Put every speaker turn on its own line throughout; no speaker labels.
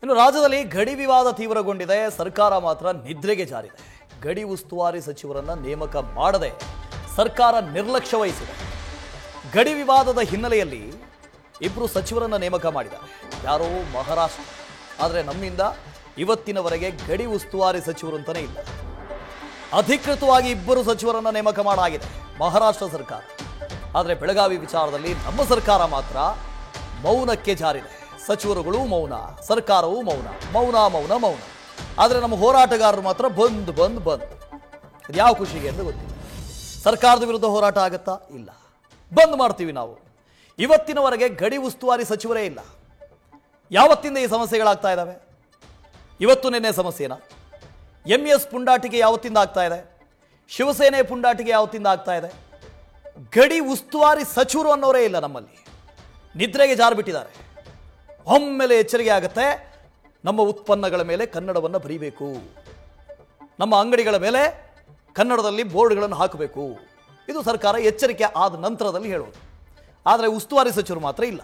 ಇನ್ನು ರಾಜ್ಯದಲ್ಲಿ ಗಡಿ ವಿವಾದ ತೀವ್ರಗೊಂಡಿದೆ. ಸರ್ಕಾರ ಮಾತ್ರ ನಿದ್ರೆಗೆ ಜಾರಿದೆ. ಗಡಿ ಉಸ್ತುವಾರಿ ಸಚಿವರನ್ನ ನೇಮಕ ಮಾಡದೆ ಸರ್ಕಾರ ನಿರ್ಲಕ್ಷ್ಯ ವಹಿಸಿದೆ. ಗಡಿ ವಿವಾದದ ಹಿನ್ನೆಲೆಯಲ್ಲಿ ಇಬ್ಬರು ಸಚಿವರನ್ನ ನೇಮಕ ಮಾಡಿದ್ದಾರೆ. ಯಾರೋ ಮಹಾರಾಷ್ಟ್ರ. ಆದರೆ ನಮ್ಮಿಂದ ಇವತ್ತಿನವರೆಗೆ ಗಡಿ ಉಸ್ತುವಾರಿ ಸಚಿವರು ಅಂತಾನೆ ಇಲ್ಲ. ಅಧಿಕೃತವಾಗಿ ಇಬ್ಬರು ಸಚಿವರನ್ನ ನೇಮಕ ಮಾಡಲಾಗಿದೆ ಮಹಾರಾಷ್ಟ್ರ ಸರ್ಕಾರ. ಆದರೆ ಬೆಳಗಾವಿ ವಿಚಾರದಲ್ಲಿ ನಮ್ಮ ಸರ್ಕಾರ ಮಾತ್ರ ಮೌನಕ್ಕೆ ಜಾರಿದೆ. ಸಚಿವರುಗಳು ಮೌನ, ಸರ್ಕಾರವೂ ಮೌನ, ಮೌನ ಮೌನ ಮೌನ. ಆದರೆ ನಮ್ಮ ಹೋರಾಟಗಾರರು ಮಾತ್ರ ಬಂದ್ ಬಂದ್ ಬಂದ್. ಇದು ಯಾವ ಖುಷಿಗೆ ಅಂತ ಗೊತ್ತಿಲ್ಲ. ಸರ್ಕಾರದ ವಿರುದ್ಧ ಹೋರಾಟ ಆಗತ್ತಾ? ಇಲ್ಲ. ಬಂದ್ ಮಾಡ್ತೀವಿ ನಾವು. ಇವತ್ತಿನವರೆಗೆ ಗಡಿ ಉಸ್ತುವಾರಿ ಸಚಿವರೇ ಇಲ್ಲ. ಯಾವತ್ತಿಂದ ಈ ಸಮಸ್ಯೆಗಳಾಗ್ತಾ ಇದ್ದಾವೆ? ಇವತ್ತು ನಿನ್ನೆ ಸಮಸ್ಯೆನಾ? MS ಪುಂಡಾಟಿಕೆ ಯಾವತ್ತಿಂದ ಆಗ್ತಾ ಇದೆ? ಶಿವಸೇನೆ ಪುಂಡಾಟಿಕೆ ಯಾವತ್ತಿಂದ ಆಗ್ತಾ ಇದೆ? ಗಡಿ ಉಸ್ತುವಾರಿ ಸಚಿವರು ಅನ್ನೋರೇ ಇಲ್ಲ ನಮ್ಮಲ್ಲಿ. ನಿದ್ರೆಗೆ ಜಾರು ಬಿಟ್ಟಿದ್ದಾರೆ. ಒಮ್ಮೆಲೆ ಎಚ್ಚರಿಕೆ ಆಗುತ್ತೆ. ನಮ್ಮ ಉತ್ಪನ್ನಗಳ ಮೇಲೆ ಕನ್ನಡವನ್ನು ಬರೀಬೇಕು, ನಮ್ಮ ಅಂಗಡಿಗಳ ಮೇಲೆ ಕನ್ನಡದಲ್ಲಿ ಬೋರ್ಡ್ಗಳನ್ನು ಹಾಕಬೇಕು. ಇದು ಸರ್ಕಾರ ಎಚ್ಚರಿಕೆ ಆದ ನಂತರದಲ್ಲಿ ಹೇಳೋದು. ಆದರೆ ಉಸ್ತುವಾರಿ ಸಚಿವರು ಮಾತ್ರ ಇಲ್ಲ.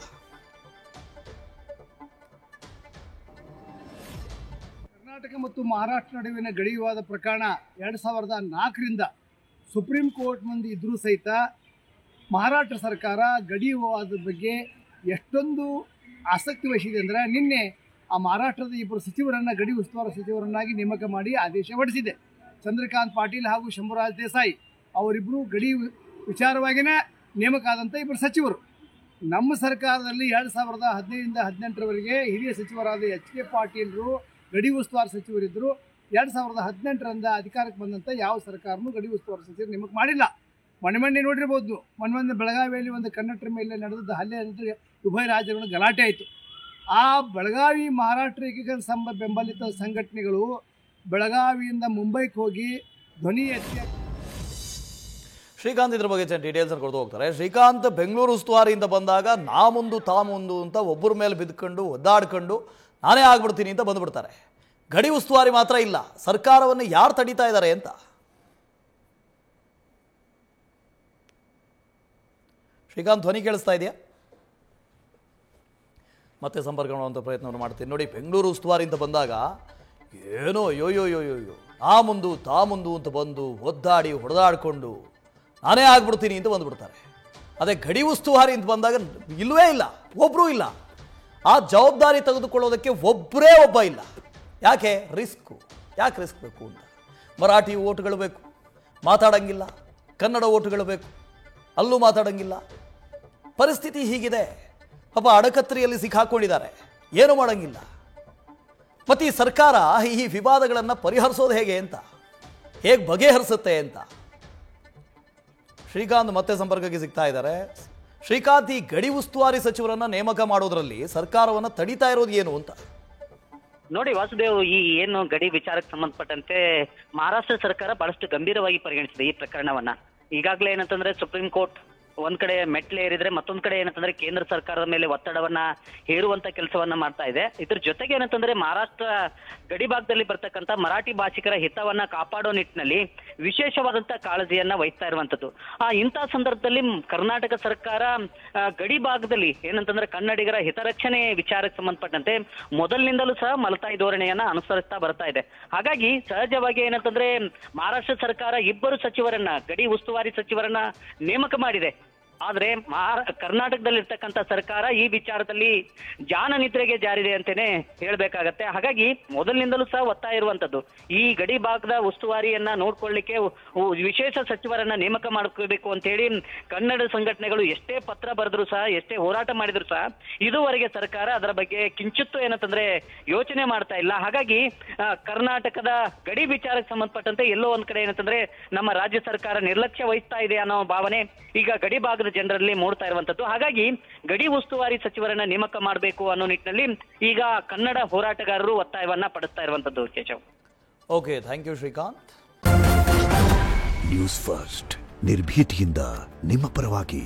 ಕರ್ನಾಟಕ ಮತ್ತು ಮಹಾರಾಷ್ಟ್ರ ನಡುವಿನ ಗಡಿ ವಿವಾದ ಪ್ರಕರಣ 2004ರಿಂದ ಸುಪ್ರೀಂ ಕೋರ್ಟ್ ಮುಂದೆ ಇದ್ರೂ ಸಹಿತ ಮಹಾರಾಷ್ಟ್ರ ಸರ್ಕಾರ ಗಡಿ ವಿವಾದದ ಬಗ್ಗೆ ಎಷ್ಟೊಂದು ಆಸಕ್ತಿ ವಹಿಸಿದೆ ಅಂದರೆ, ನಿನ್ನೆ ಆ ಮಹಾರಾಷ್ಟ್ರದ ಇಬ್ಬರು ಸಚಿವರನ್ನು ಗಡಿ ಉಸ್ತುವಾರಿ ಸಚಿವರನ್ನಾಗಿ ನೇಮಕ ಮಾಡಿ ಆದೇಶ ಹೊರಡಿಸಿದೆ. ಚಂದ್ರಕಾಂತ್ ಪಾಟೀಲ್ ಹಾಗೂ ಶಂಭುರಾಜ್ ದೇಸಾಯಿ ಅವರಿಬ್ಬರು ಗಡಿ ವಿಚಾರವಾಗಿಯೇ ನೇಮಕ ಆದಂಥ ಇಬ್ಬರು ಸಚಿವರು. ನಮ್ಮ ಸರ್ಕಾರದಲ್ಲಿ 2015ರಿಂದ 18ರವರೆಗೆ ಹಿರಿಯ ಸಚಿವರಾದ HK ಪಾಟೀಲ್ರು ಗಡಿ ಉಸ್ತುವಾರಿ ಸಚಿವರಿದ್ದರು. 2018ರಿಂದ ಅಧಿಕಾರಕ್ಕೆ ಬಂದಂಥ ಯಾವ ಸರ್ಕಾರನೂ ಗಡಿ ಉಸ್ತುವಾರಿ ಸಚಿವರು ನೇಮಕ ಮಾಡಿಲ್ಲ. ಮೊನ್ನೆ ನೋಡಿರ್ಬೋದು, ಮೊನ್ನೆ ಬೆಳಗಾವಿಯಲ್ಲಿ ಒಂದು ಕಂಡಕ್ಟರ್ ಮೇಲೆ ನಡೆದ ಹಲ್ಲೆ ಅಂದರೆ ಉಭಯ ರಾಜ್ಯಗಳ ಗಲಾಟೆ ಆಯಿತು. ಆ ಬೆಳಗಾವಿ ಮಹಾರಾಷ್ಟ್ರ ಏಕೀಕರಣ ಬೆಂಬಲಿತ ಸಂಘಟನೆಗಳು ಬೆಳಗಾವಿಯಿಂದ ಮುಂಬೈಗೆ ಹೋಗಿ ಧ್ವನಿ ಎತ್ತಿ
ಶ್ರೀಕಾಂತ್ ಇದ್ರ ಬಗ್ಗೆ ಡೀಟೇಲ್ಸ್ ಕೊಡ್ತಾ ಹೋಗ್ತಾರೆ. ಶ್ರೀಕಾಂತ್ ಬೆಂಗಳೂರು ಉಸ್ತುವಾರಿಯಿಂದ ಬಂದಾಗ ನಾ ಮುಂದು ತಾ ಮುಂದು ಅಂತ ಒಬ್ಬರ ಮೇಲೆ ಬಿದ್ದುಕೊಂಡು ಒದ್ದಾಡ್ಕೊಂಡು ನಾನೇ ಆಗ್ಬಿಡ್ತೀನಿ ಅಂತ ಬಂದ್ಬಿಡ್ತಾರೆ. ಗಡಿ ಉಸ್ತುವಾರಿ ಮಾತ್ರ ಇಲ್ಲ. ಸರ್ಕಾರವನ್ನು ಯಾರು ತಡೀತಾ ಇದ್ದಾರೆ ಅಂತ ಶ್ರೀಕಾಂತ್ ಧ್ವನಿ ಕೇಳಿಸ್ತಾ ಇದೆಯಾ? ಮತ್ತೆ ಸಂಪರ್ಕ ಮಾಡುವಂಥ ಪ್ರಯತ್ನವನ್ನು ಮಾಡ್ತೀನಿ. ನೋಡಿ, ಬೆಂಗಳೂರು ಉಸ್ತುವಾರಿ ಅಂತ ಬಂದಾಗ ಏನೋ ಯೋಯೋ ಆ ಮುಂದು ತಾ ಮುಂದು ಅಂತ ಬಂದು ಒದ್ದಾಡಿ ಹೊಡೆದಾಡಿಕೊಂಡು ನಾನೇ ಆಗ್ಬಿಡ್ತೀನಿ ಅಂತ ಬಂದುಬಿಡ್ತಾರೆ. ಅದೇ ಗಡಿ ಉಸ್ತುವಾರಿ ಅಂತ ಬಂದಾಗ ಇಲ್ಲವೇ ಇಲ್ಲ, ಒಬ್ಬರೂ ಇಲ್ಲ. ಆ ಜವಾಬ್ದಾರಿ ತೆಗೆದುಕೊಳ್ಳೋದಕ್ಕೆ ಒಬ್ಬರೇ ಒಬ್ಬ ಇಲ್ಲ. ಯಾಕೆ ಯಾಕೆ ರಿಸ್ಕ್ ಬೇಕು ಅಂತ? ಮರಾಠಿ ಓಟ್ಗಳು ಬೇಕು, ಮಾತಾಡಂಗಿಲ್ಲ. ಕನ್ನಡ ಓಟ್ಗಳು ಬೇಕು, ಅಲ್ಲೂ ಮಾತಾಡಂಗಿಲ್ಲ. ಪರಿಸ್ಥಿತಿ ಹೀಗಿದೆ. ಪಾಪ ಅಡಕತ್ರಿಯಲ್ಲಿ ಸಿಕ್ಕಾಕೊಂಡಿದ್ದಾರೆ, ಏನು ಮಾಡೋಂಗಿಲ್ಲ. ಮತ್ತು ಈ ಸರ್ಕಾರ ಈ ವಿವಾದಗಳನ್ನು ಪರಿಹರಿಸೋದು ಹೇಗೆ ಅಂತ, ಹೇಗೆ ಬಗೆಹರಿಸುತ್ತೆ ಅಂತ ಶ್ರೀಕಾಂತ್ ಮತ್ತೆ ಸಂಪರ್ಕಕ್ಕೆ ಸಿಗ್ತಾ ಇದ್ದಾರೆ. ಶ್ರೀಕಾಂತ್, ಈ ಗಡಿ ಉಸ್ತುವಾರಿ ಸಚಿವರನ್ನ ನೇಮಕ ಮಾಡೋದ್ರಲ್ಲಿ ಸರ್ಕಾರವನ್ನು ತಡೀತಾ ಇರೋದು ಏನು ಅಂತ?
ನೋಡಿ ವಾಸುದೇವ್, ಈ ಏನು ಗಡಿ ವಿಚಾರಕ್ಕೆ ಸಂಬಂಧಪಟ್ಟಂತೆ ಮಹಾರಾಷ್ಟ್ರ ಸರ್ಕಾರ ಬಹಳಷ್ಟು ಗಂಭೀರವಾಗಿ ಪರಿಗಣಿಸಿದೆ ಈ ಪ್ರಕರಣವನ್ನ. ಈಗಾಗಲೇ ಏನಂತಂದ್ರೆ ಸುಪ್ರೀಂ ಕೋರ್ಟ್ ಒಂದ್ ಕಡೆ ಮೆಟ್ಲೆ ಏರಿದ್ರೆ, ಮತ್ತೊಂದ್ ಕಡೆ ಏನಂತಂದ್ರೆ ಕೇಂದ್ರ ಸರ್ಕಾರದ ಮೇಲೆ ಒತ್ತಡವನ್ನ ಹೇರುವಂತ ಕೆಲಸವನ್ನ ಮಾಡ್ತಾ ಇದೆ. ಇದ್ರ ಜೊತೆಗೆ ಏನಂತಂದ್ರೆ ಮಹಾರಾಷ್ಟ್ರ ಗಡಿ ಭಾಗದಲ್ಲಿ ಬರ್ತಕ್ಕಂಥ ಮರಾಠಿ ಭಾಷಿಕರ ಹಿತವನ್ನ ಕಾಪಾಡೋ ನಿಟ್ಟಿನಲ್ಲಿ ವಿಶೇಷವಾದಂತ ಕಾಳಜಿಯನ್ನ ವಹಿಸ್ತಾ ಇರುವಂತದ್ದು. ಇಂತಹ ಸಂದರ್ಭದಲ್ಲಿ ಕರ್ನಾಟಕ ಸರ್ಕಾರ ಗಡಿ ಭಾಗದಲ್ಲಿ ಏನಂತಂದ್ರೆ ಕನ್ನಡಿಗರ ಹಿತರಕ್ಷಣೆ ವಿಚಾರಕ್ಕೆ ಸಂಬಂಧಪಟ್ಟಂತೆ ಮೊದಲಿನಿಂದಲೂ ಸಹ ಮಲತಾಯಿ ಧೋರಣೆಯನ್ನ ಅನುಸರಿಸ್ತಾ ಬರ್ತಾ ಇದೆ. ಹಾಗಾಗಿ ಸಹಜವಾಗಿ ಏನಂತಂದ್ರೆ ಮಹಾರಾಷ್ಟ್ರ ಸರ್ಕಾರ ಇಬ್ಬರು ಸಚಿವರನ್ನ, ಗಡಿ ಉಸ್ತುವಾರಿ ಸಚಿವರನ್ನ ನೇಮಕ ಮಾಡಿದೆ. ಆದ್ರೆ ಕರ್ನಾಟಕದಲ್ಲಿರ್ತಕ್ಕಂಥ ಸರ್ಕಾರ ಈ ವಿಚಾರದಲ್ಲಿ ಜಾನ ನಿದ್ರೆಗೆ ಜಾರಿದೆ ಅಂತಾನೆ ಹೇಳ್ಬೇಕಾಗತ್ತೆ. ಹಾಗಾಗಿ ಮೊದಲಿನಿಂದಲೂ ಸಹ ಒತ್ತಾಯ ಇರುವಂತದ್ದು ಈ ಗಡಿ ಭಾಗದ ಉಸ್ತುವಾರಿಯನ್ನ ನೋಡ್ಕೊಳ್ಳಿಕ್ಕೆ ವಿಶೇಷ ಸಚಿವರನ್ನ ನೇಮಕ ಮಾಡ್ಕೋಬೇಕು ಅಂತ ಹೇಳಿ ಕನ್ನಡ ಸಂಘಟನೆಗಳು ಎಷ್ಟೇ ಪತ್ರ ಬರೆದ್ರು ಸಹ, ಎಷ್ಟೇ ಹೋರಾಟ ಮಾಡಿದ್ರು ಸಹ ಇದುವರೆಗೆ ಸರ್ಕಾರ ಅದರ ಬಗ್ಗೆ ಕಿಂಚಿತ್ತೂ ಏನಂತಂದ್ರೆ ಯೋಚನೆ ಮಾಡ್ತಾ ಇಲ್ಲ. ಹಾಗಾಗಿ ಕರ್ನಾಟಕದ ಗಡಿ ವಿಚಾರಕ್ಕೆ ಸಂಬಂಧಪಟ್ಟಂತೆ ಎಲ್ಲೋ ಒಂದ್ ಕಡೆ ಏನಂತಂದ್ರೆ ನಮ್ಮ ರಾಜ್ಯ ಸರ್ಕಾರ ನಿರ್ಲಕ್ಷ್ಯ ವಹಿಸ್ತಾ ಇದೆ ಅನ್ನೋ ಭಾವನೆ ಈಗ ಗಡಿ ಭಾಗದ ಜನರಲ್ಲಿ ಮೂಡ್ತಾ ಇರುವಂತದ್ದು. ಹಾಗಾಗಿ ಗಡಿ ಉಸ್ತುವಾರಿ ಸಚಿವರನ್ನ ನೇಮಕ ಮಾಡಬೇಕು ಅನ್ನೋ ನಿಟ್ಟಿನಲ್ಲಿ ಈಗ ಕನ್ನಡ ಹೋರಾಟಗಾರರು ಒತ್ತಾಯವನ್ನ ಪಡಿಸ್ತಾ ಇರುವಂತದ್ದು. Keshav,
okay, thank you Srikanth.
News First ನಿರ್ಭೀತಿಯಿಂದ ನಿಮ್ಮ ಪರವಾಗಿ.